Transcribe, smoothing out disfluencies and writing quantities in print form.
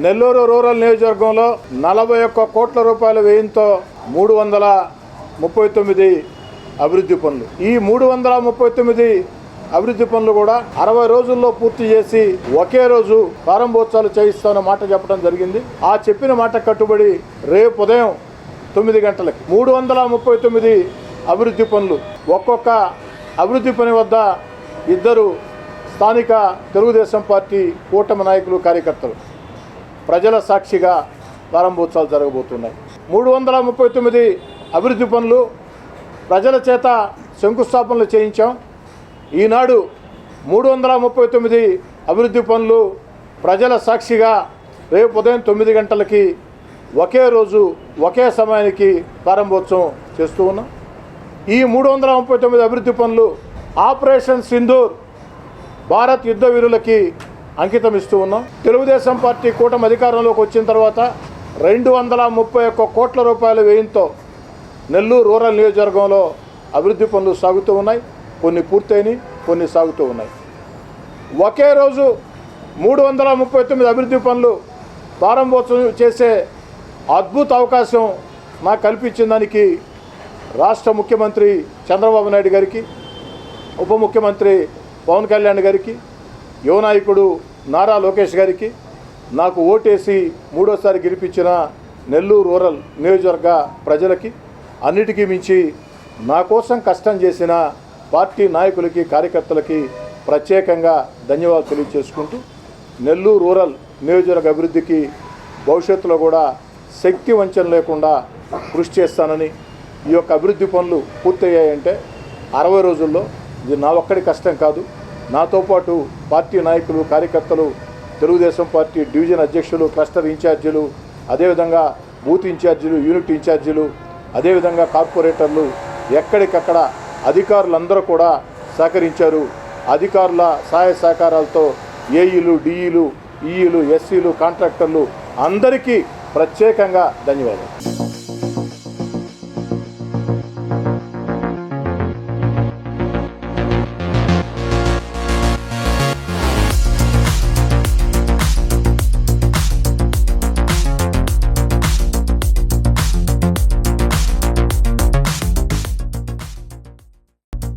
Nellore rural నియోజకవర్గంలో 41 కోట్ల రూపాయల వ్యయంతో 339 అభివృద్ధి పనులు. ఈ 339 అభివృద్ధి పనులు కూడా 60 రోజుల్లో పూర్తి చేసి ఒకే రోజు ప్రారంభోత్సవాలు చేయిస్తామన్న మాట చెప్పడం జరిగింది. ఆ చెప్పిన మాట కట్టుబడి రేపు ఉదయం 9 గంటలకి 339 అభివృద్ధి పనులు, ఒక్కొక్క అభివృద్ధి పని వద్ద 2 స్థానిక తెలుగుదేశం పార్టీ కూటమి నాయకులు, కార్యకర్తలు ప్రజల సాక్షిగా ప్రారంభోత్సవాలు జరగబోతున్నాయి. 339 అభివృద్ధి పనులు ప్రజల చేత శంకుస్థాపనలు చేయించాం. ఈనాడు 339 అభివృద్ధి పనులు ప్రజల సాక్షిగా రేపు ఉదయం 9 గంటలకి ఒకే రోజు ఒకే సమయానికి ప్రారంభోత్సవం చేస్తూ ఉన్నాం. ఈ 339 అభివృద్ధి పనులు ఆపరేషన్ సింధూర్ భారత్ యుద్ధ వీరులకి అంకితం ఇస్తూ ఉన్నాం. తెలుగుదేశం పార్టీ కూటమి అధికారంలోకి వచ్చిన తర్వాత 231 కోట్ల రూపాయల వ్యయంతో నెల్లూరు రూరల్ నియోజకవర్గంలో అభివృద్ధి పనులు సాగుతూ ఉన్నాయి. కొన్ని పూర్తయినాయి, కొన్ని సాగుతూ ఉన్నాయి. ఒకే రోజు 339 అభివృద్ధి పనులు ప్రారంభోత్సవం చేసే అద్భుత అవకాశం నాకు కల్పించిన దానికి రాష్ట్ర ముఖ్యమంత్రి చంద్రబాబు నాయుడు గారికి, ఉప ముఖ్యమంత్రి పవన్ కళ్యాణ్ గారికి, యువ నాయకుడు నారా లోకేష్ గారికి, నాకు ఓటేసి 3వ గెలిపించిన నెల్లూరు రూరల్ నియోజకవర్గ ప్రజలకి, అన్నిటికీ మించి నా కోసం కష్టం చేసిన పార్టీ నాయకులకి, కార్యకర్తలకి ప్రత్యేకంగా ధన్యవాదాలు తెలియజేసుకుంటూ నెల్లూరు రూరల్ నియోజకవర్గ అభివృద్ధికి భవిష్యత్తులో కూడా శక్తి వంచన లేకుండా కృషి చేస్తానని, ఈ యొక్క అభివృద్ధి పనులు పూర్తయ్యాయంటే 60 రోజుల్లో ఇది నా ఒక్కడి కష్టం కాదు, నాతో పాటు పార్టీ నాయకులు, కార్యకర్తలు, తెలుగుదేశం పార్టీ డివిజన్ అధ్యక్షులు, క్లస్టర్ ఇన్ఛార్జీలు, అదేవిధంగా బూత్ ఇన్ఛార్జీలు, యూనిట్ ఇన్ఛార్జీలు, అదేవిధంగా కార్పొరేటర్లు, ఎక్కడికక్కడ అధికారులందరూ కూడా సహకరించారు. అధికారుల సహాయ సహకారాలతో ఏఈలు, డిఈలు, ఈఈలు, ఎస్సీలు, కాంట్రాక్టర్లు అందరికీ ప్రత్యేకంగా ధన్యవాదాలు.